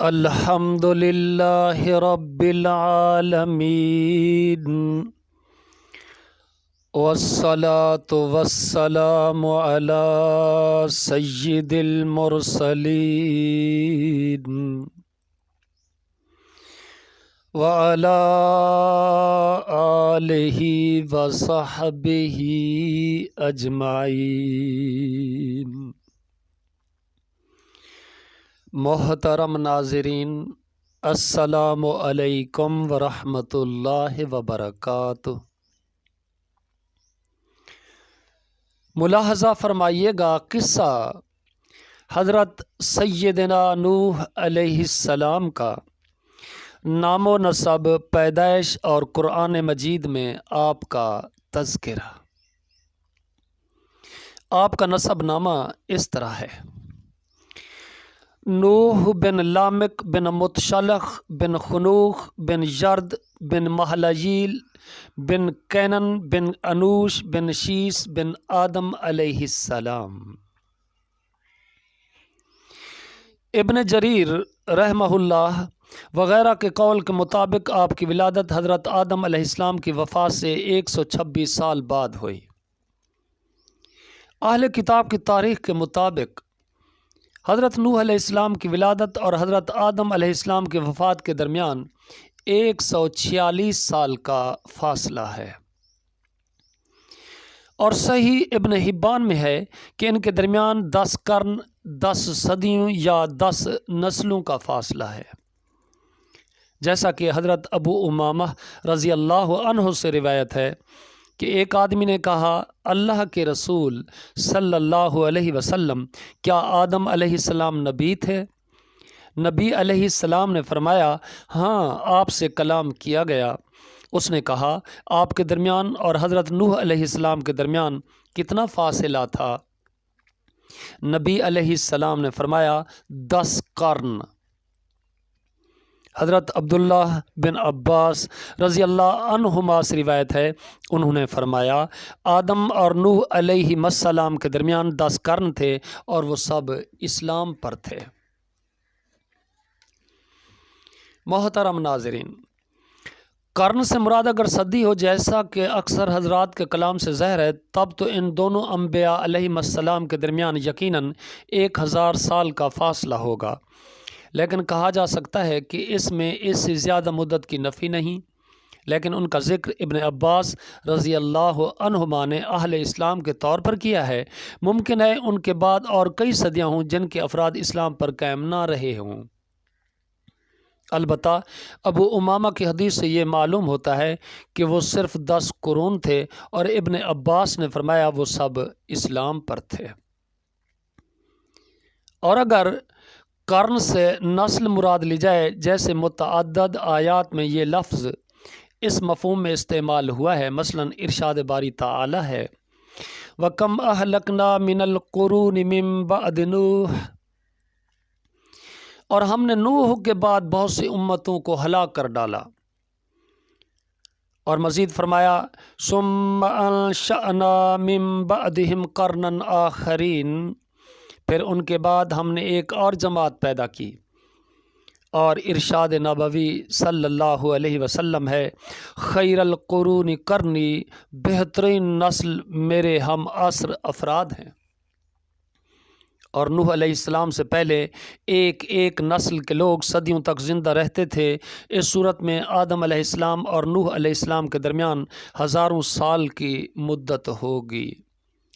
الحمد للہ رب العالمین والصلاة والسلام علی سید المرسلین وعلی آلہ وصحبہ اجمعین۔ محترم ناظرین، السلام علیکم ورحمۃ اللہ وبرکاتہ۔ ملاحظہ فرمائیے گا، قصہ حضرت سیدنا نوح علیہ السلام کا نام و نسب، پیدائش اور قرآن مجید میں آپ کا تذکرہ۔ آپ کا نسب نامہ اس طرح ہے: نوح بن لامک بن متشلخ بن خنوخ بن یرد بن مہلجیل بن کینن بن انوش بن شیس بن آدم علیہ السلام۔ ابن جریر رحمہ اللہ وغیرہ کے قول کے مطابق آپ کی ولادت حضرت آدم علیہ السلام کی وفات سے 126 سال بعد ہوئی۔ اہل کتاب کی تاریخ کے مطابق حضرت نوح علیہ السلام کی ولادت اور حضرت آدم علیہ السلام کی وفات کے درمیان 146 سال کا فاصلہ ہے، اور صحیح ابن حبان میں ہے کہ ان کے درمیان 10 قرن، 10 صدیوں یا 10 نسلوں کا فاصلہ ہے، جیسا کہ حضرت ابو امامہ رضی اللہ عنہ سے روایت ہے کہ ایک آدمی نے کہا، اللہ کے رسول صلی اللہ علیہ وسلم، کیا آدم علیہ السلام نبی تھے؟ نبی علیہ السلام نے فرمایا، ہاں، آپ سے کلام کیا گیا۔ اس نے کہا، آپ کے درمیان اور حضرت نوح علیہ السلام کے درمیان کتنا فاصلہ تھا؟ نبی علیہ السلام نے فرمایا، 10 قرن۔ حضرت عبداللہ بن عباس رضی اللہ عنہما سے روایت ہے، انہوں نے فرمایا، آدم اور نوح علیہ السلام کے درمیان 10 قرن تھے اور وہ سب اسلام پر تھے۔ محترم ناظرین، قرن سے مراد اگر صدی ہو، جیسا کہ اکثر حضرات کے کلام سے ظاہر ہے، تب تو ان دونوں انبیاء علیہ السلام کے درمیان یقیناً 1000 سال کا فاصلہ ہوگا، لیکن کہا جا سکتا ہے کہ اس میں اس سے زیادہ مدت کی نفی نہیں، لیکن ان کا ذکر ابن عباس رضی اللہ عنہما نے اہل اسلام کے طور پر کیا ہے۔ ممکن ہے ان کے بعد اور کئی صدیاں ہوں جن کے افراد اسلام پر قائم نہ رہے ہوں۔ البتہ ابو امامہ کی حدیث سے یہ معلوم ہوتا ہے کہ وہ صرف 10 قرون تھے، اور ابن عباس نے فرمایا وہ سب اسلام پر تھے۔ اور اگر قرن سے نسل مراد لی جائے، جیسے متعدد آیات میں یہ لفظ اس مفہوم میں استعمال ہوا ہے، مثلا ارشاد باری تعالی ہے، وَكَمْ أَهْلَكْنَا مِنَ الْقُرُونِ مِنْ بَعْدِ نُوحٍ، اور ہم نے نوح کے بعد بہت سی امتوں کو ہلاک کر ڈالا۔ اور مزید فرمایا، ثُمَّ أَنشَأْنَا مِنْ بَعْدِهِمْ قَرْنًا آخَرِينَ، پھر ان کے بعد ہم نے ایک اور جماعت پیدا کی۔ اور ارشاد نبوی صلی اللہ علیہ وسلم ہے، خیر القرون قرنی، بہترین نسل میرے ہم عصر افراد ہیں۔ اور نوح علیہ السلام سے پہلے ایک نسل کے لوگ صدیوں تک زندہ رہتے تھے۔ اس صورت میں آدم علیہ السلام اور نوح علیہ السلام کے درمیان ہزاروں سال کی مدت ہوگی،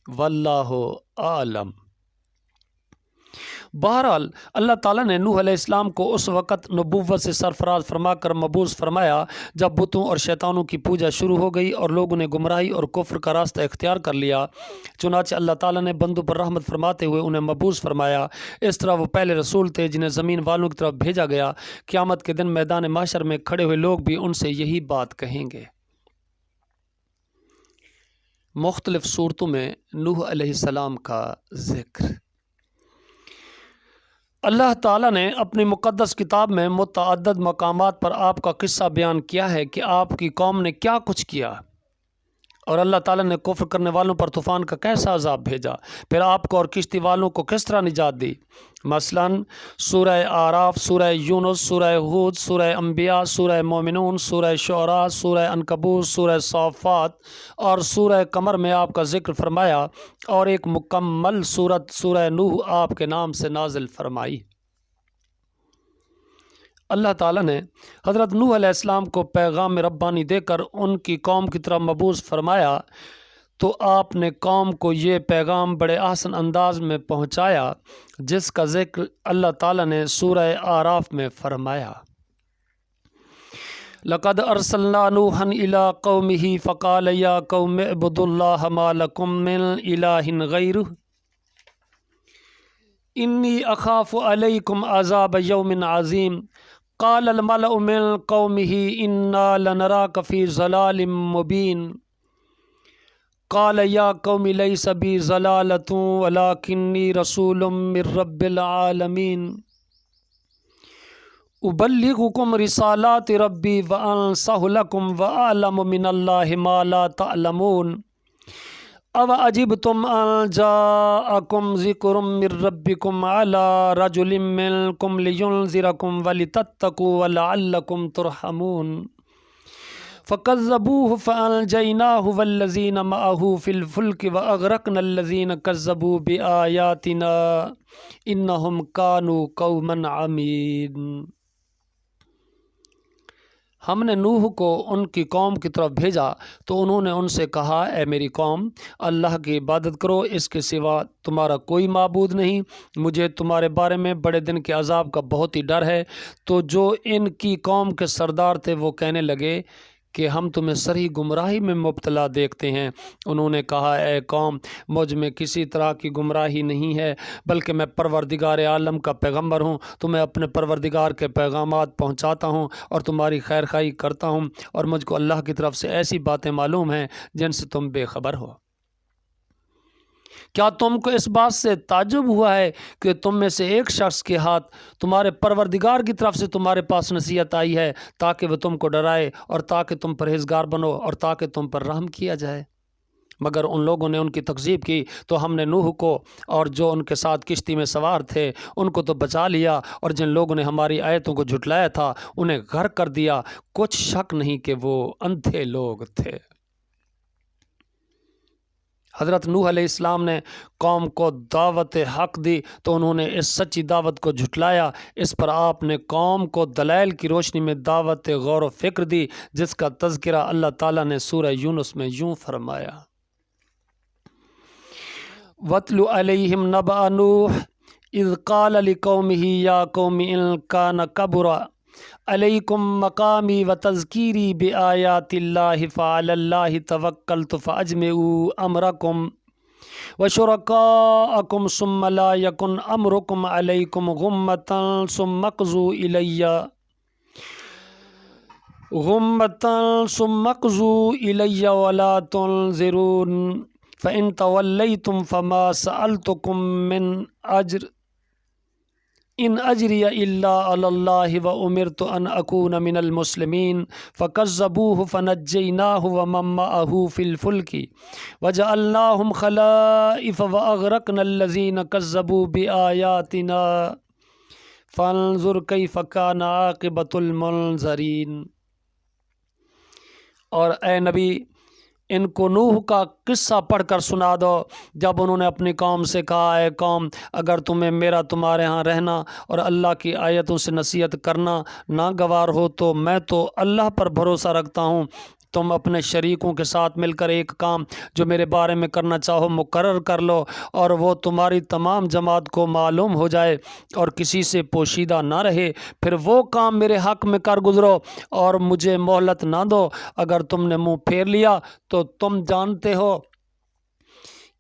واللہ اعلم۔ بہرحال اللہ تعالیٰ نے نوح علیہ السلام کو اس وقت نبوت سے سرفراز فرما کر مبعوث فرمایا جب بتوں اور شیطانوں کی پوجا شروع ہو گئی اور لوگوں نے گمراہی اور کفر کا راستہ اختیار کر لیا۔ چنانچہ اللہ تعالیٰ نے بندوں پر رحمت فرماتے ہوئے انہیں مبعوث فرمایا۔ اس طرح وہ پہلے رسول تھے جنہیں زمین والوں کی طرف بھیجا گیا۔ قیامت کے دن میدان محشر میں کھڑے ہوئے لوگ بھی ان سے یہی بات کہیں گے۔ مختلف صورتوں میں نوح علیہ السلام کا ذکر۔ اللہ تعالیٰ نے اپنی مقدس کتاب میں متعدد مقامات پر آپ کا قصہ بیان کیا ہے کہ آپ کی قوم نے کیا کچھ کیا اور اللہ تعالیٰ نے کفر کرنے والوں پر طوفان کا کیسا عذاب بھیجا، پھر آپ کو اور کشتی والوں کو کس طرح نجات دی۔ مثلاً سورہ آراف، سورہ یونس، سورہ ہود، سورہ انبیاء، سورہ مومنون، سورہ شعراء، سورہ عنکبوت، سورہ صافات اور سورہ قمر میں آپ کا ذکر فرمایا، اور ایک مکمل سورت سورہ نوح آپ کے نام سے نازل فرمائی۔ اللہ تعالیٰ نے حضرت نوح علیہ السلام کو پیغام ربانی دے کر ان کی قوم کی طرف مبعوث فرمایا، تو آپ نے قوم کو یہ پیغام بڑے احسن انداز میں پہنچایا، جس کا ذکر اللہ تعالیٰ نے سورہ آراف میں فرمایا۔ لقد ارسلنا نوحا الى قومه فقال یا قوم اعبدوا اللہ ما لکم من الہ غیرہ انی اخاف علیکم عذاب یوم عظیم قال الملأ من قومه انا لنراک فی ضلال مبین قال یا قوم لیس بی ضلالۃ ولکنی رسول من رب العالمین ابلغکم رسالات ربی وانصح لکم واعلم من اللہ ما لا تعلمون اوعجبتم ان جاءکم ذکر من ربکم علی رجل منکم لینذرکم ولتتقوا ولعلکم ترحمون فکذبوہ فانجیناہ والذین معہ فی الفلک واغرقنا الذین کذبوا بآیاتنا انہم کانوا قوما عمین۔ ہم نے نوح کو ان کی قوم کی طرف بھیجا تو انہوں نے ان سے کہا، اے میری قوم، اللہ کی عبادت کرو، اس کے سوا تمہارا کوئی معبود نہیں، مجھے تمہارے بارے میں بڑے دن کے عذاب کا بہت ہی ڈر ہے۔ تو جو ان کی قوم کے سردار تھے وہ کہنے لگے کہ ہم تمہیں سری گمراہی میں مبتلا دیکھتے ہیں۔ انہوں نے کہا، اے قوم، مجھ میں کسی طرح کی گمراہی نہیں ہے، بلکہ میں پروردگار عالم کا پیغمبر ہوں، تو میں اپنے پروردگار کے پیغامات پہنچاتا ہوں اور تمہاری خیر خواہی کرتا ہوں، اور مجھ کو اللہ کی طرف سے ایسی باتیں معلوم ہیں جن سے تم بے خبر ہو۔ کیا تم کو اس بات سے تعجب ہوا ہے کہ تم میں سے ایک شخص کے ہاتھ تمہارے پروردگار کی طرف سے تمہارے پاس نصیحت آئی ہے، تاکہ وہ تم کو ڈرائے اور تاکہ تم پرہیزگار بنو اور تاکہ تم پر رحم کیا جائے؟ مگر ان لوگوں نے ان کی تکذیب کی، تو ہم نے نوح کو اور جو ان کے ساتھ کشتی میں سوار تھے ان کو تو بچا لیا، اور جن لوگوں نے ہماری آیتوں کو جھٹلایا تھا انہیں غرق کر دیا۔ کچھ شک نہیں کہ وہ اندھے لوگ تھے۔ حضرت نوح علیہ السلام نے قوم کو دعوت حق دی تو انہوں نے اس سچی دعوت کو جھٹلایا۔ اس پر آپ نے قوم کو دلائل کی روشنی میں دعوت غور و فکر دی، جس کا تذکرہ اللہ تعالیٰ نے سورہ یونس میں یوں فرمایا، وَاتْلُ عَلَيْهِمْ نَبَأَ نُوحٍ اِذْ قَالَ لِقَوْمِهِ يَا قَوْمِ إِنْ كَانَ كَبُرَ عَلَيْكُمْ مَقَامِي وَتَذْكِيرِي بِآيَاتِ اللَّهِ فَعَلَى اللَّهِ تَوَكَّلْتُ فَأَجْمِعُوا أَمْرَكُمْ وَشُرَكَاءَكُمْ ثُمَّ لَا يَكُنْ أَمْرُكُمْ عَلَيْكُمْ غُمَّةً ثُمَّ اقْضُوا إِلَيَّ وَلَا تُنْظِرُونِ فَإِنْ تَوَلَّيْتُمْ فَمَا سَأَلْتُكُمْ مِنْ أَجْرٍ إِنْ أَجْرِيَ إِلَّا عَلَى اللَّهِ وَأُمِرْتُ أَنْ أَكُونَ مِنَ الْمُسْلِمِينَ فَكَذَّبُوهُ فَنَجَّيْنَاهُ وَمَن مَّعَهُ فِي الْفُلْكِ وَجَعَلْنَاهُمْ خَلَائِفَ وَأَغْرَقْنَا الَّذِينَ كَذَّبُوا بِآيَاتِنَا فَانظُرْ كَيْفَ كَانَ عَاقِبَةُ الْمُنذَرِينَ۔ اور اے نبی، ان کو نوح کا قصہ پڑھ کر سنا دو، جب انہوں نے اپنی قوم سے کہا، اے قوم، اگر تمہیں میرا تمہارے ہاں رہنا اور اللہ کی آیتوں سے نصیحت کرنا ناگوار ہو تو میں تو اللہ پر بھروسہ رکھتا ہوں، تم اپنے شریکوں کے ساتھ مل کر ایک کام جو میرے بارے میں کرنا چاہو مقرر کر لو، اور وہ تمہاری تمام جماعت کو معلوم ہو جائے اور کسی سے پوشیدہ نہ رہے، پھر وہ کام میرے حق میں کر گزرو اور مجھے مہلت نہ دو۔ اگر تم نے منہ پھیر لیا تو تم جانتے ہو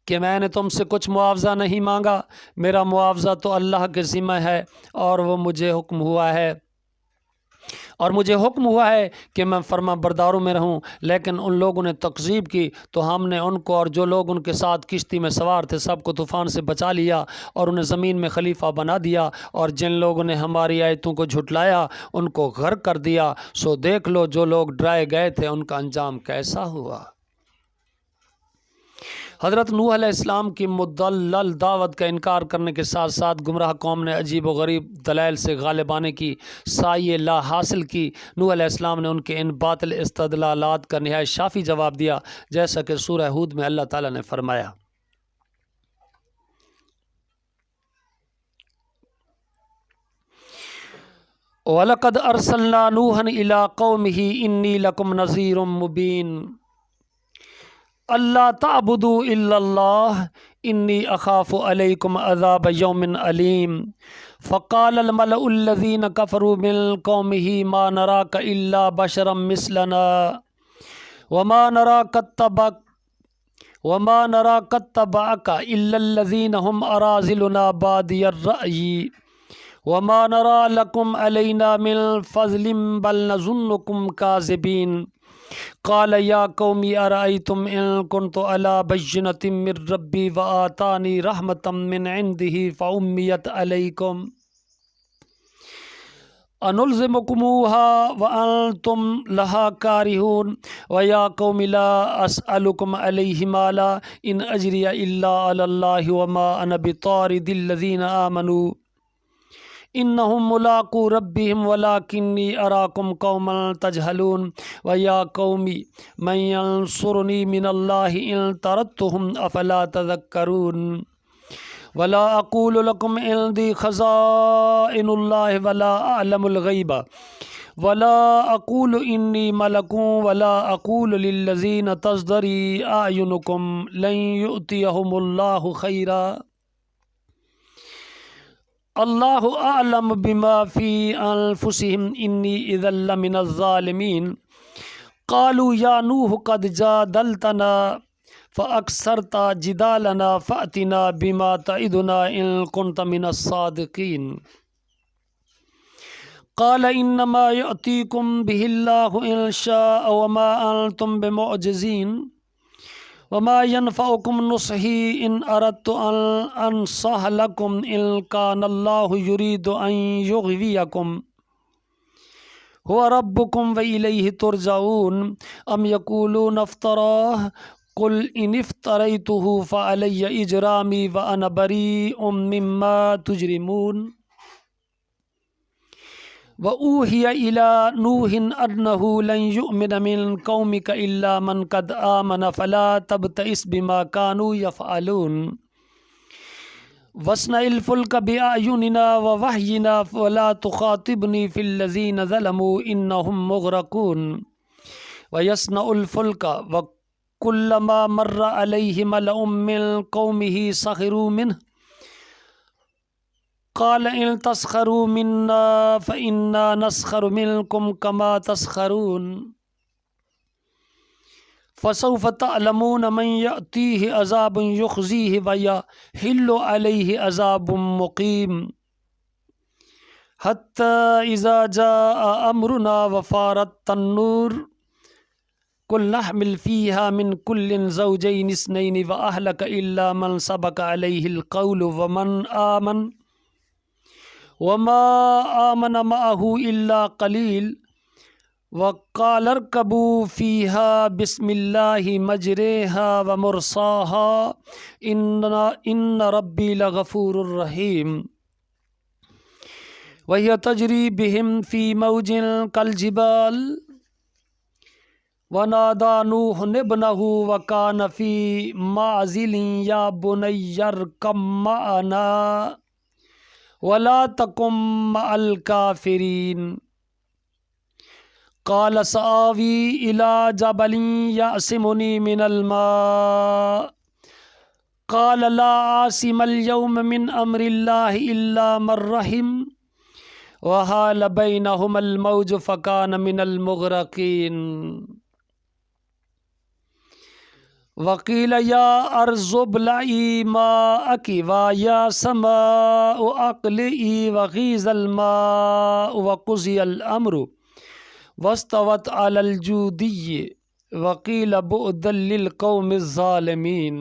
کہ میں نے تم سے کچھ معاوضہ نہیں مانگا، میرا معاوضہ تو اللہ کے ذمہ ہے، اور مجھے حکم ہوا ہے کہ میں فرما برداروں میں رہوں۔ لیکن ان لوگوں نے تکذیب کی تو ہم نے ان کو اور جو لوگ ان کے ساتھ کشتی میں سوار تھے سب کو طوفان سے بچا لیا اور انہیں زمین میں خلیفہ بنا دیا، اور جن لوگوں نے ہماری آیتوں کو جھٹلایا ان کو غرق کر دیا۔ سو دیکھ لو جو لوگ ڈرائے گئے تھے ان کا انجام کیسا ہوا۔ حضرت نوح علیہ السلام کی مدلل دعوت کا انکار کرنے کے ساتھ ساتھ گمراہ قوم نے عجیب و غریب دلائل سے غالب آنے کی سعی لا حاصل کی۔ نوح علیہ السلام نے ان کے ان باطل استدلالات کا نہایت شافی جواب دیا، جیسا کہ سورہ ہود میں اللہ تعالیٰ نے فرمایا: وَلَقَدْ أَرْسَلْنَا نُوحًا إِلَىٰ قَوْمِهِ إِنِّي لَكُمْ نَذِيرٌ مُّبِينٌ اللہ تعبدوا الا اللہ انی اخاف علیکم عذاب یوم علیم فقال الملأ الذین کفروا من قومه ما نراک الا بشرا مثلنا وما نراک اتبعک الا الذین هم اراذلنا بادی الرأی وما نرى لكم علينا من فضل بل نظنكم كاذبين قال يا قوم أرأيتم إن كنت على بينة من ربي وآتاني رحمة من عنده فأميت عليكم أنلزمكموها وأنتم لها كارهون ويا قوم لا أسألكم عليه مالا إن أجري إلا على الله وما أنا بطارد الذين آمنوا انہم ملاقو ربہم ولکنی اراکم قوما تجہلون ویا قومی من ینصرنی من اللہ ان طردتہم افلا تذکرون ولا اقول لکم عندی خزائن اللہ ولا اعلم الغیب ولا اقول انی ملک ولا اقول للذین تزدری اعینکم لن یؤتیہم اللہ خیرا اللہ اعلم بما فی انفسہم انی اذا لمن الظالمین قالوا یا نوح قد جادلتنا فاکثرت جدالنا فأتنا بما تعدنا ان کنت من الصادقین قال انما یأتیکم بہ اللہ ان شاء وما انتم بمعجزین وما ينفعكم نصحي إن أردت أن أنصح لكم إن كان الله يريد أن يغويكم هو ربكم وإليه ترجعون أم يقولون افتراه قل إن افتريته فعلي إجرامي وأنا بريء مما تجرمون وَأُوحِيَ إِلَى نُوحٍ أَنَّهُ لَن يُؤْمِنَ مِن قَوْمِكَ إِلَّا مَن قَدْ آمَنَ فَلَا تَبْتَئِسْ بِمَا كَانُوا يَفْعَلُونَ وَاصْنَعِ الْفُلْكَ بِأَعْيُنِنَا وَوَحْيِنَا وَلَا تُخَاطِبْنِي فِي الَّذِينَ ظَلَمُوا إِنَّهُم مُغْرَقُونَ وَيَصْنَعُ الْفُلْكَ وَكُلَّمَا مَرَّ عَلَيْهِ مَلَأٌ مِّن قَوْمِهِ سَخِرُوا مِنْهُ قال إن تسخروا منا فإنا نسخر منكم كما تسخرون فسوف تعلمون من يأتيه عذاب يخزيه ويحل عليه عذاب مقيم حتى إذا جاء أمرنا وفارت النور قل نحمل فيها من كل زوجين اثنين وأهلك إلا من سبق عليه القول ومن آمن وما آمن معه إلا قليل وقال اركبوا فيها بسم الله مجريها ومرساها إن ربي لغفور رحيم وهي تجري بهم في موج كالجبال ونادى نوح ابنه وكان في معزل يا بني اركب معنا ولا تكن مع الكافرين قال سآوي إلى جبل يعصمني من الماء قال لا عاصم اليوم من أمر الله إلا من رحم وحال بينهما الموج فكان من المغرقين وقيل يا أرض ابلعي ماءك ويا سماء أقلعي وغيض الماء وقضي الأمر واستوت على الجودي وقيل بعدا للقوم الظالمين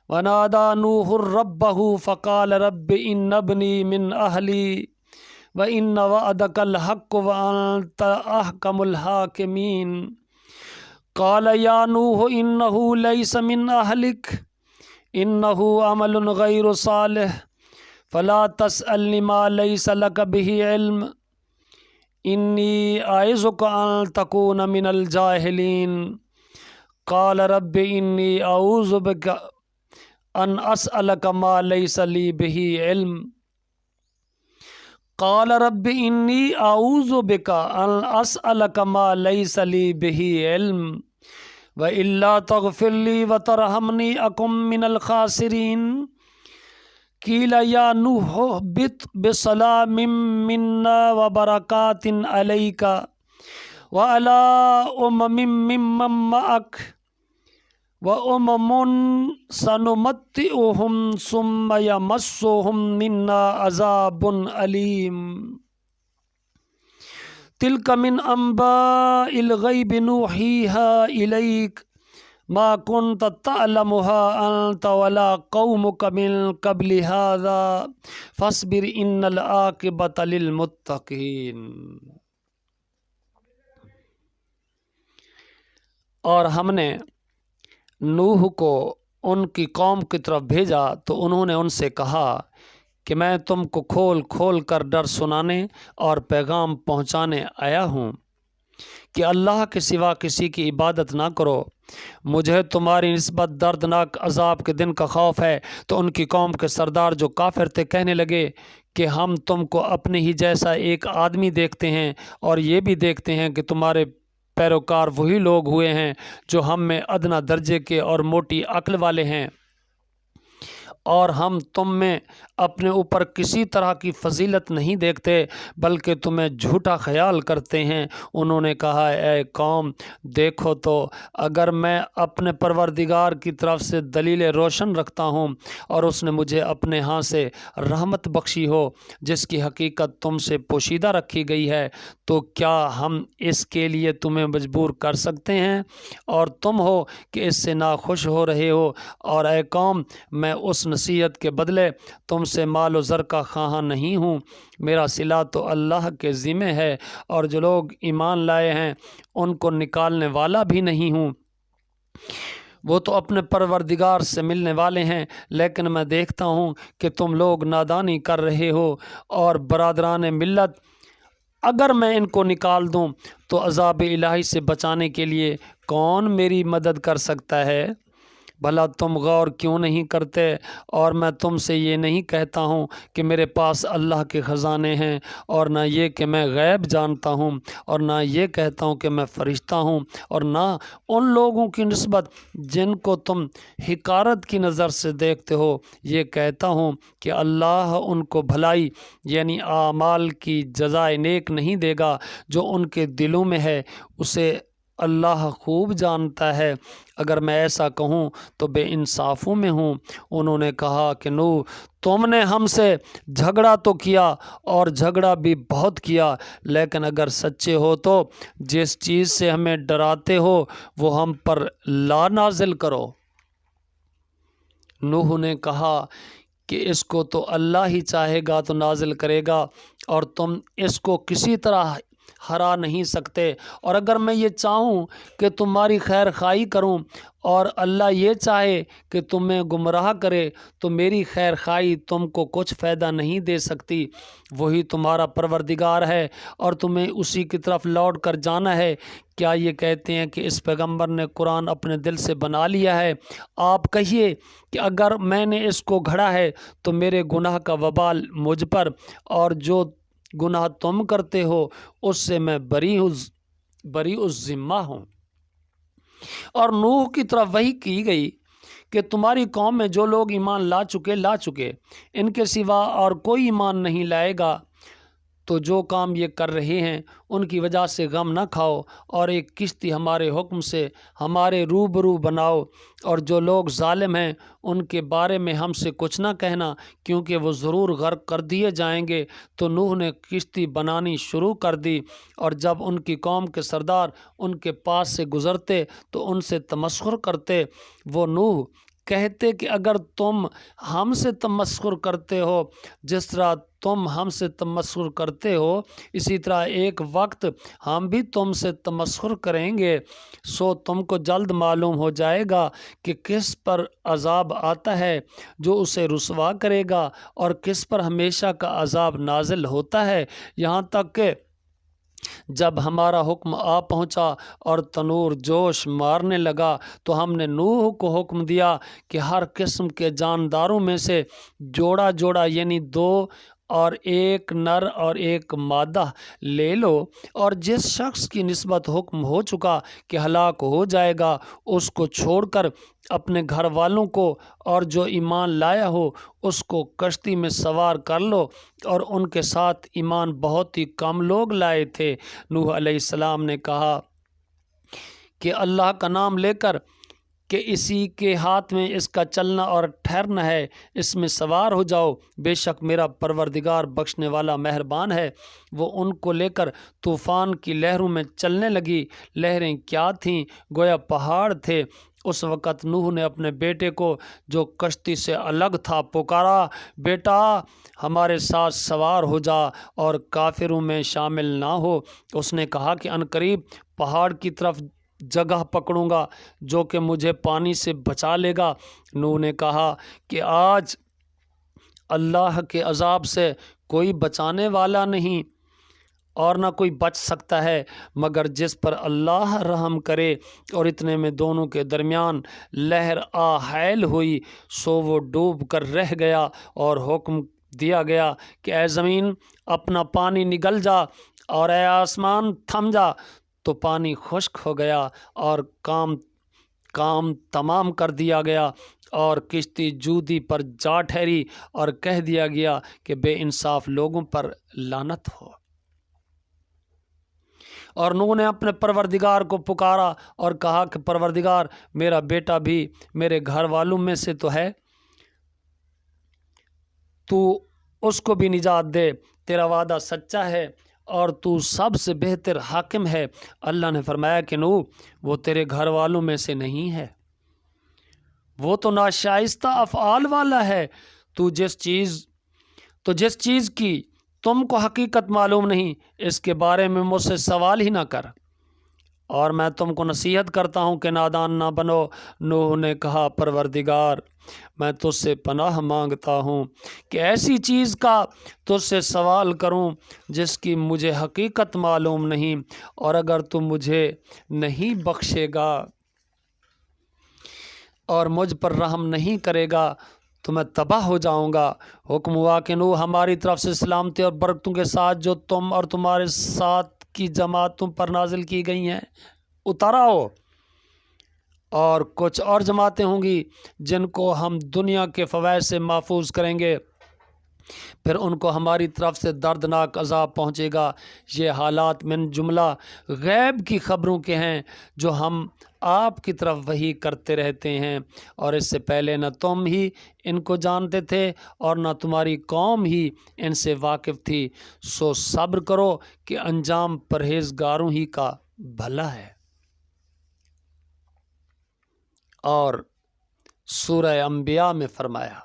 ونادى نوح ربه فقال رب إن ابني من أهلي وإن وعدك الحق وأنت أحكم الحاكمين قال یا نوح انہ لیس من اہلک انہ عمل غیر صالح فلا تسألنی ما لیس لک بہ علم انی اعظک ان تکون من الجاہلین قال رب انی اعوذ بک ان اسألک ما لیس لی بہ علم قال رب انی اعوذ بک ان اسألک ما لیس لی بہ علم وإلا تغفر لی وترحمنی اکن من الخاسرین قیل یا نوح اہبط بسلام منا وبرکات علیک وعلی ممن معک وأمم سنمتعهم ثم یمسهم منا عذاب علیم تلک من انباء الغیب نوحیها الیک ما كنت تعلمها انت ولا قومك من قبل هذا فاصبر ان العاقبۃ للمتقین۔ اور ہم نے نوح کو ان کی قوم کی طرف بھیجا تو انہوں نے ان سے کہا کہ میں تم کو کھول کھول کر ڈر سنانے اور پیغام پہنچانے آیا ہوں کہ اللہ کے سوا کسی کی عبادت نہ کرو، مجھے تمہاری نسبت دردناک عذاب کے دن کا خوف ہے۔ تو ان کی قوم کے سردار جو کافر تھے کہنے لگے کہ ہم تم کو اپنے ہی جیسا ایک آدمی دیکھتے ہیں اور یہ بھی دیکھتے ہیں کہ تمہارے پیروکار وہی لوگ ہوئے ہیں جو ہم میں ادنا درجے کے اور موٹی عقل والے ہیں، اور ہم تم میں اپنے اوپر کسی طرح کی فضیلت نہیں دیکھتے بلکہ تمہیں جھوٹا خیال کرتے ہیں۔ انہوں نے کہا اے قوم دیکھو تو اگر میں اپنے پروردگار کی طرف سے دلیل روشن رکھتا ہوں اور اس نے مجھے اپنے ہاں سے رحمت بخشی ہو جس کی حقیقت تم سے پوشیدہ رکھی گئی ہے، تو کیا ہم اس کے لیے تمہیں مجبور کر سکتے ہیں؟ اور تم ہو کہ اس سے ناخوش ہو رہے ہو۔ اور اے قوم میں اس نصیحت کے بدلے تم سے مال و زر کا خواہاں نہیں ہوں، میرا صلہ تو اللہ کے ذمہ ہے، اور جو لوگ ایمان لائے ہیں ان کو نکالنے والا بھی نہیں ہوں، وہ تو اپنے پروردگار سے ملنے والے ہیں، لیکن میں دیکھتا ہوں کہ تم لوگ نادانی کر رہے ہو۔ اور برادران ملت، اگر میں ان کو نکال دوں تو عذاب الہی سے بچانے کے لیے کون میری مدد کر سکتا ہے؟ بھلا تم غور کیوں نہیں کرتے؟ اور میں تم سے یہ نہیں کہتا ہوں کہ میرے پاس اللہ کے خزانے ہیں، اور نہ یہ کہ میں غیب جانتا ہوں، اور نہ یہ کہتا ہوں کہ میں فرشتہ ہوں، اور نہ ان لوگوں کی نسبت جن کو تم حقارت کی نظر سے دیکھتے ہو یہ کہتا ہوں کہ اللہ ان کو بھلائی یعنی اعمال کی جزائے نیک نہیں دے گا۔ جو ان کے دلوں میں ہے اسے اللہ خوب جانتا ہے، اگر میں ایسا کہوں تو بے انصافوں میں ہوں۔ انہوں نے کہا کہ نوح تم نے ہم سے جھگڑا تو کیا اور جھگڑا بھی بہت کیا، لیکن اگر سچے ہو تو جس چیز سے ہمیں ڈراتے ہو وہ ہم پر لا نازل کرو۔ نوح نے کہا کہ اس کو تو اللہ ہی چاہے گا تو نازل کرے گا، اور تم اس کو کسی طرح ہرا نہیں سکتے۔ اور اگر میں یہ چاہوں کہ تمہاری خیر خواہی کروں اور اللہ یہ چاہے کہ تمہیں گمراہ کرے تو میری خیر خواہی تم کو کچھ فائدہ نہیں دے سکتی۔ وہی تمہارا پروردگار ہے اور تمہیں اسی کی طرف لوٹ کر جانا ہے۔ کیا یہ کہتے ہیں کہ اس پیغمبر نے قرآن اپنے دل سے بنا لیا ہے؟ آپ کہیے کہ اگر میں نے اس کو گھڑا ہے تو میرے گناہ کا وبال مجھ پر، اور جو گناہ تم کرتے ہو اس سے میں بری الذمہ ہوں۔ اور نوح کی طرف وحی کی گئی کہ تمہاری قوم میں جو لوگ ایمان لا چکے ان کے سوا اور کوئی ایمان نہیں لائے گا، تو جو کام یہ کر رہے ہیں ان کی وجہ سے غم نہ کھاؤ، اور ایک کشتی ہمارے حکم سے ہمارے روبرو بناؤ، اور جو لوگ ظالم ہیں ان کے بارے میں ہم سے کچھ نہ کہنا، کیونکہ وہ ضرور غرق کر دیے جائیں گے۔ تو نوح نے کشتی بنانی شروع کر دی، اور جب ان کی قوم کے سردار ان کے پاس سے گزرتے تو ان سے تمسخر کرتے۔ وہ نوح کہتے کہ اگر تم ہم سے تمسخر کرتے ہو جس طرح تم ہم سے تمسخر کرتے ہو، اسی طرح ایک وقت ہم بھی تم سے تمسخر کریں گے، سو تم کو جلد معلوم ہو جائے گا کہ کس پر عذاب آتا ہے جو اسے رسوا کرے گا، اور کس پر ہمیشہ کا عذاب نازل ہوتا ہے، یہاں تک کہ جب ہمارا حکم آ پہنچا اور تنور جوش مارنے لگا تو ہم نے نوح کو حکم دیا کہ ہر قسم کے جانداروں میں سے جوڑا جوڑا یعنی 2 اور ایک نر اور ایک مادہ لے لو، اور جس شخص کی نسبت حکم ہو چکا کہ ہلاک ہو جائے گا اس کو چھوڑ کر اپنے گھر والوں کو اور جو ایمان لایا ہو اس کو کشتی میں سوار کر لو، اور ان کے ساتھ ایمان بہت ہی کم لوگ لائے تھے۔ نوح علیہ السلام نے کہا کہ اللہ کا نام لے کر کہ اسی کے ہاتھ میں اس کا چلنا اور ٹھہرنا ہے، اس میں سوار ہو جاؤ، بے شک میرا پروردگار بخشنے والا مہربان ہے۔ وہ ان کو لے کر طوفان کی لہروں میں چلنے لگی۔ لہریں کیا تھیں؟ گویا پہاڑ تھے۔ اس وقت نوح نے اپنے بیٹے کو جو کشتی سے الگ تھا پکارا، بیٹا ہمارے ساتھ سوار ہو جا اور کافروں میں شامل نہ ہو۔ اس نے کہا کہ عنقریب پہاڑ کی طرف جگہ پکڑوں گا جو کہ مجھے پانی سے بچا لے گا۔ نوح نے کہا کہ آج اللہ کے عذاب سے کوئی بچانے والا نہیں اور نہ کوئی بچ سکتا ہے مگر جس پر اللہ رحم کرے۔ اور اتنے میں دونوں کے درمیان لہر حائل ہوئی، سو وہ ڈوب کر رہ گیا، اور حکم دیا گیا کہ اے زمین اپنا پانی نگل جا اور اے آسمان تھم جا، تو پانی خشک ہو گیا اور کام تمام کر دیا گیا، اور کشتی جودی پر جا ٹھہری، اور کہہ دیا گیا کہ بے انصاف لوگوں پر لعنت ہو۔ اور نوح نے اپنے پروردگار کو پکارا اور کہا کہ پروردگار میرا بیٹا بھی میرے گھر والوں میں سے تو ہے، تو اس کو بھی نجات دے، تیرا وعدہ سچا ہے اور تو سب سے بہتر حاکم ہے۔ اللہ نے فرمایا کہ نوح وہ تیرے گھر والوں میں سے نہیں ہے، وہ تو ناشائستہ افعال والا ہے۔ تو جس چیز کی تم کو حقیقت معلوم نہیں اس کے بارے میں مجھ سے سوال ہی نہ کر، اور میں تم کو نصیحت کرتا ہوں کہ نادان نہ بنو۔ نوح نے کہا پروردگار میں تجھ سے پناہ مانگتا ہوں کہ ایسی چیز کا تجھ سے سوال کروں جس کی مجھے حقیقت معلوم نہیں، اور اگر تو مجھے نہیں بخشے گا اور مجھ پر رحم نہیں کرے گا تو میں تباہ ہو جاؤں گا۔ حکم ہوا کہ نوح ہماری طرف سے سلامتی اور برکتوں کے ساتھ جو تم اور تمہارے ساتھ کی جماعتوں پر نازل کی گئی ہیں اتر آؤ، اور کچھ اور جماعتیں ہوں گی جن کو ہم دنیا کے فوائد سے محفوظ کریں گے، پھر ان کو ہماری طرف سے دردناک عذاب پہنچے گا۔ یہ حالات من جملہ غیب کی خبروں کے ہیں جو ہم آپ کی طرف وحی کرتے رہتے ہیں، اور اس سے پہلے نہ تم ہی ان کو جانتے تھے اور نہ تمہاری قوم ہی ان سے واقف تھی، سو صبر کرو کہ انجام پرہیزگاروں ہی کا بھلا ہے۔ اور سورہ انبیاء میں فرمایا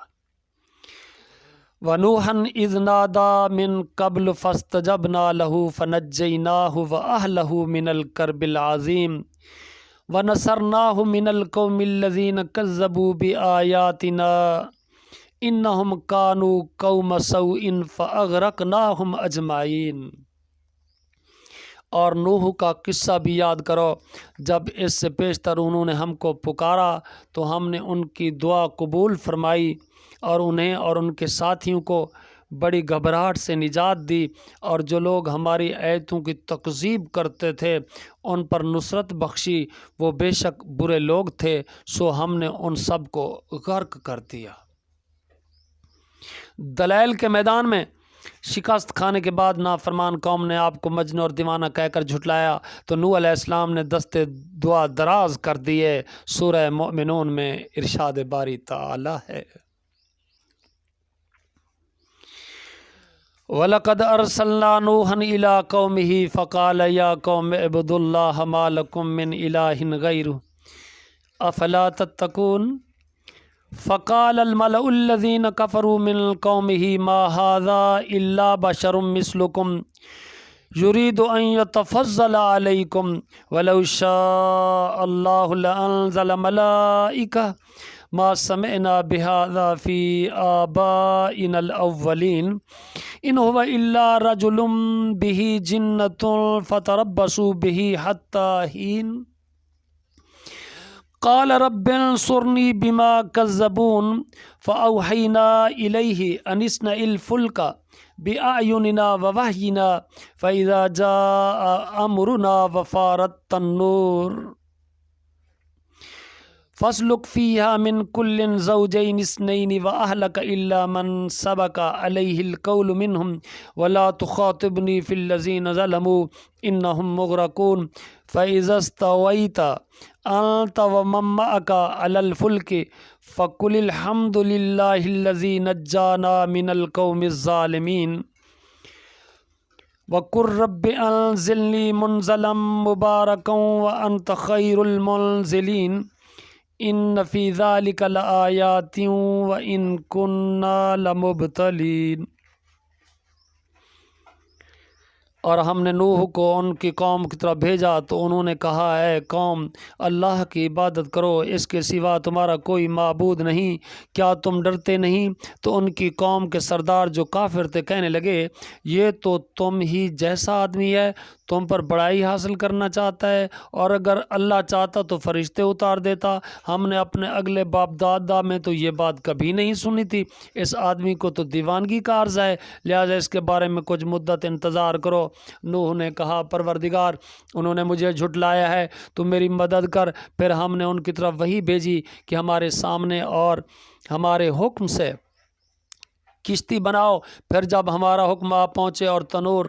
وَنُوحًا اِذْ نَادَىٰ مِن قَبْلُ فَاسْتَجَبْنَا لَهُ فَنَجَّيْنَاهُ وَأَهْلَهُ مِنَ الْكَرْبِ الْعَظِيمِ وَنَصَرْنَاهُ مِنَ الْقَوْمِ الَّذِينَ كَذَّبُوا بِآيَاتِنَا إِنَّهُمْ كَانُوا قَوْمَ سَوْءٍ فَأَغْرَقْنَاهُمْ أَجْمَعِينَ۔ اور نوح کا قصہ بھی یاد کرو، جب اس سے پیشتر انہوں نے ہم کو پکارا تو ہم نے ان کی دعا قبول فرمائی اور انہیں اور ان کے ساتھیوں کو بڑی گھبراہٹ سے نجات دی، اور جو لوگ ہماری آیتوں کی تکذیب کرتے تھے ان پر نصرت بخشی، وہ بے شک برے لوگ تھے، سو ہم نے ان سب کو غرق کر دیا۔ دلائل کے میدان میں شکست کھانے کے بعد نافرمان قوم نے آپ کو مجنون اور دیوانہ کہہ کر جھٹلایا تو نوح علیہ السلام نے دستے دعا دراز کر دیے۔ سورہ مومنون میں ارشاد باری تعالی ہے وَلَقَدْ أَرْسَلْنَا نُوحًا إِلَىٰ قَوْمِهِ فَقَالَ يَا قَوْمِ اعْبُدُوا اللَّهَ مَا لَكُم مِّنْ إِلَٰهٍ غَيْرُهُ أَفَلَا تَتَّقُونَ۔ فقال الملأ الذين كفروا من قومه ما هذا إلا بشر مثلكم يريد أن يتفضل عليكم ولو شاء الله لأنزل ملائكة ما سمعنا بهذا في آبائنا الأولين إن هو إلا رجل به جنة فتربصوا به حتى حين قال رب انصرني بما كذبون فأوحينا إليه أن اصنع الفلك بأعيننا ووحينا فإذا جاء أمرنا وفارت النور فاسلك فيها من كل زوجين اثنين وأهلك إلا من سبق عليه القول منهم ولا تخاطبني في الذين ظلموا إنهم مغرقون فإذا استويت أنت ومن معك على الفلك فقل الحمد لله الذي نجانا من القوم الظالمين وقل رب أنزلني منزلا مباركا وأنت خير المنزلين ان فی ذلک لآیات وان کنا لمبتلین۔ اور ہم نے نوح کو ان کی قوم کی طرف بھیجا تو انہوں نے کہا اے قوم اللہ کی عبادت کرو، اس کے سوا تمہارا کوئی معبود نہیں، کیا تم ڈرتے نہیں؟ تو ان کی قوم کے سردار جو کافر تھے کہنے لگے یہ تو تم ہی جیسا آدمی ہے، تم پر بڑائی حاصل کرنا چاہتا ہے، اور اگر اللہ چاہتا تو فرشتے اتار دیتا، ہم نے اپنے اگلے باپ دادا میں تو یہ بات کبھی نہیں سنی تھی، اس آدمی کو تو دیوانگی کا عرض ہے، لہٰذا اس کے بارے میں کچھ مدت انتظار کرو۔ نوح نے کہا پروردگار انہوں نے مجھے جھٹلایا ہے، تو میری مدد کر۔ پھر ہم نے ان کی طرف وحی بھیجی کہ ہمارے سامنے اور ہمارے حکم سے کشتی بناؤ۔ پھر جب ہمارا حکم آ پہنچے اور تنور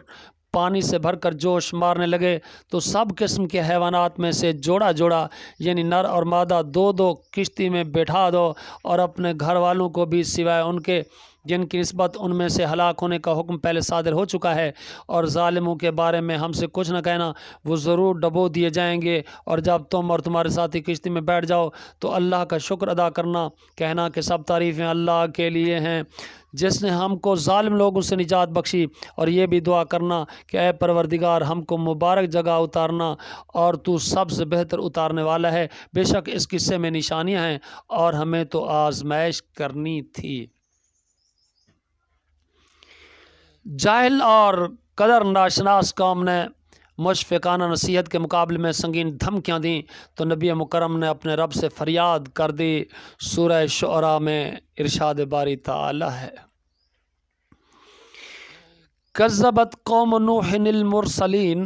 پانی سے بھر کر جوش مارنے لگے تو سب قسم کے حیوانات میں سے جوڑا جوڑا یعنی نر اور مادہ دو دو کشتی میں بٹھا دو، اور اپنے گھر والوں کو بھی سوائے ان کے جن کی نسبت ان میں سے ہلاک ہونے کا حکم پہلے صادر ہو چکا ہے، اور ظالموں کے بارے میں ہم سے کچھ نہ کہنا، وہ ضرور ڈبو دیے جائیں گے۔ اور جب تم اور تمہارے ساتھی کشتی میں بیٹھ جاؤ تو اللہ کا شکر ادا کرنا، کہنا کہ سب تعریفیں اللہ کے لیے ہیں جس نے ہم کو ظالم لوگوں سے نجات بخشی، اور یہ بھی دعا کرنا کہ اے پروردگار ہم کو مبارک جگہ اتارنا، اور تو سب سے بہتر اتارنے والا ہے، بے شک اس قصے میں نشانیاں ہیں اور ہمیں تو آزمائش کرنی تھی۔ جاہل اور قدر ناشناس قوم نے مشفقانہ نصیحت کے مقابلے میں سنگین دھمکیاں دیں تو نبی مکرم نے اپنے رب سے فریاد کر دی۔ سورہ شعراء میں ارشاد باری تعالی ہے کذبت قوم نوح المرسلین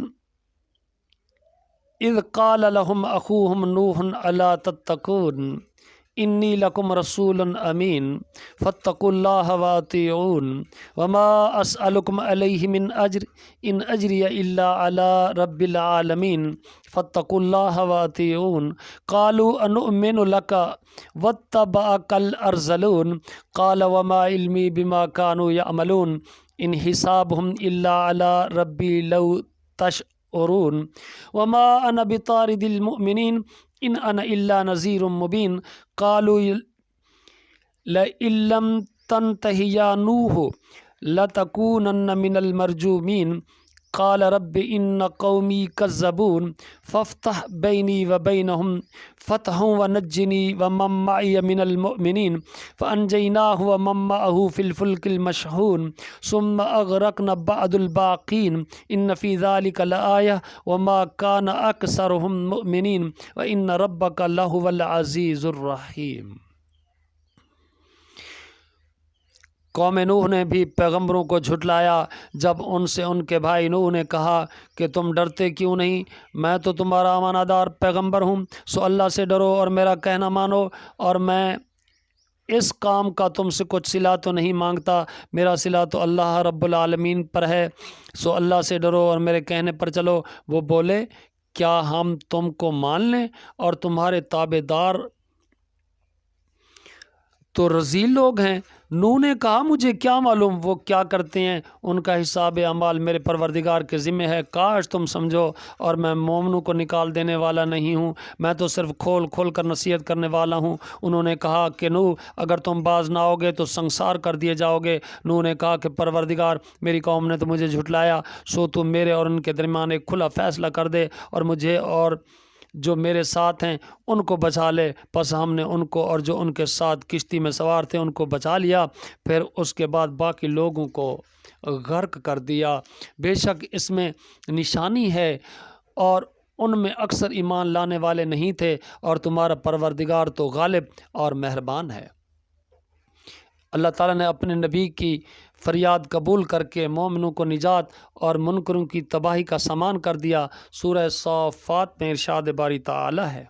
اذ قال لهم اخوهم نوح الا تتقون انی لکم رسول امین فاتقوا اللہ واطیعون وما اسألکم علیہ من اجر ان اجری الا علی رب العالمین فاتقوا اللہ واطیعون قالوا انؤمن لک واتبعک الارذلون قال وما علمی بما كانوا یعملون ان حسابهم الا علی ربی لو تشعرون وما انا بطارد المؤمنین ان انا الا نذیر مبین قالوا لئن لم تنتہ یا نوح لتکونن من المرجومین قال رب ان قومی کذبون فافتح بینی وبینہم فتحا ونجنی ومن معی من المؤمنین فانجیناہ ومن معہ فی الفلک المشحون ثم اغرقنا بعد الباقین ان فی ذلک لآیہ وما کان اکثرہم مؤمنین وان ربک لہو العزیز الرحیم۔ قوم نوح نے بھی پیغمبروں کو جھٹلایا جب ان سے ان کے بھائی نوح نے کہا کہ تم ڈرتے کیوں نہیں، میں تو تمہارا امانہ دار پیغمبر ہوں، سو اللہ سے ڈرو اور میرا کہنا مانو، اور میں اس کام کا تم سے کچھ صلہ تو نہیں مانگتا، میرا صلہ تو اللہ رب العالمین پر ہے، سو اللہ سے ڈرو اور میرے کہنے پر چلو۔ وہ بولے کیا ہم تم کو مان لیں اور تمہارے تابع دار تو رذیل لوگ ہیں؟ نوح نے کہا مجھے کیا معلوم وہ کیا کرتے ہیں، ان کا حساب اعمال میرے پروردگار کے ذمہ ہے، کاش تم سمجھو، اور میں مومنوں کو نکال دینے والا نہیں ہوں، میں تو صرف کھول کھول کر نصیحت کرنے والا ہوں۔ انہوں نے کہا کہ نوح اگر تم باز نہ ہوگے تو سنسار کر دیے جاؤ گے۔ نوح نے کہا کہ پروردگار میری قوم نے تو مجھے جھٹلایا، سو تو میرے اور ان کے درمیان ایک کھلا فیصلہ کر دے اور مجھے اور جو میرے ساتھ ہیں ان کو بچا لے۔ پس ہم نے ان کو اور جو ان کے ساتھ کشتی میں سوار تھے ان کو بچا لیا، پھر اس کے بعد باقی لوگوں کو غرق کر دیا۔ بے شک اس میں نشانی ہے اور ان میں اکثر ایمان لانے والے نہیں تھے، اور تمہارا پروردگار تو غالب اور مہربان ہے۔ اللہ تعالیٰ نے اپنے نبی کی فریاد قبول کر کے مومنوں کو نجات اور منکروں کی تباہی کا سامان کر دیا۔ سورہ صافات میں ارشاد باری تعالیٰ ہے،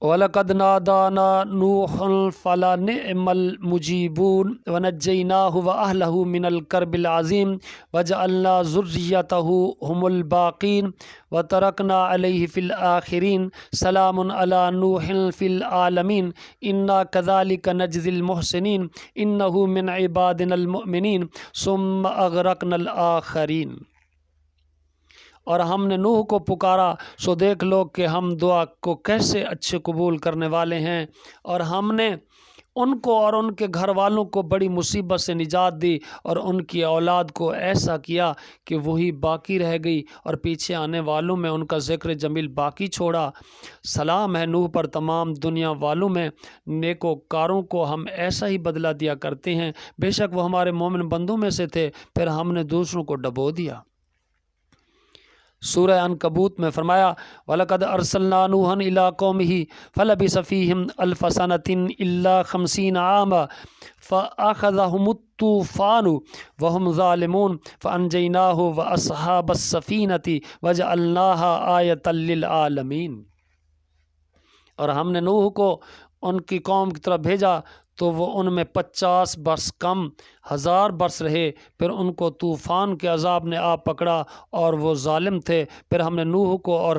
وَلَقَدْ نَادَانَا نُوحٌ فَلَنِعْمَ الْمُجِيبُونَ وَنَجَّيْنَاهُ وَأَهْلَهُ مِنَ الْكَرْبِ الْعَظِيمِ وَجَعَلْنَا ذُرِّيَّتَهُ هُمُ الْبَاقِينَ وَتَرَكْنَا عَلَيْهِ فِي الْآخِرِينَ سَلَامٌ عَلَى نُوحٍ فِي الْعَالَمِينَ إِنَّا كَذَلِكَ نَجْزِي الْمُحْسِنِينَ إِنَّهُ مِنْ عِبَادِنَا الْمُؤْمِنِينَ ثُمَّ أَغْرَقْنَا الْآخَرِينَ۔ اور ہم نے نوح کو پکارا، سو دیکھ لو کہ ہم دعا کو کیسے اچھے قبول کرنے والے ہیں، اور ہم نے ان کو اور ان کے گھر والوں کو بڑی مصیبت سے نجات دی، اور ان کی اولاد کو ایسا کیا کہ وہی باقی رہ گئی، اور پیچھے آنے والوں میں ان کا ذکر جمیل باقی چھوڑا۔ سلام ہے نوح پر تمام دنیا والوں میں، نیکوکاروں کو ہم ایسا ہی بدلہ دیا کرتے ہیں، بے شک وہ ہمارے مومن بندوں میں سے تھے، پھر ہم نے دوسروں کو ڈبو دیا۔ سورہ عنکبوت میں فرمایا، وَلَقَدْ أَرْسَلْنَا نُوحًا إِلَىٰ قَوْمِهِ فَلَبِثَ فِيهِمْ أَلْفَ سَنَةٍ إِلَّا 50 عَامًا فَأَخَذَهُمُ الطُّوفَانُ وَهُمْ ظَالِمُونَ فَأَنجَيْنَاهُ وَأَصْحَابَ السَّفِينَةِ وَجَعَلْنَاهَا آيَةً لِّلْعَالَمِينَ۔ اور ہم نے نوح کو ان کی قوم کی طرف بھیجا تو وہ ان میں 50 برس کم 1000 برس رہے، پھر ان کو طوفان کے عذاب نے آ پکڑا اور وہ ظالم تھے۔ پھر ہم نے نوح کو اور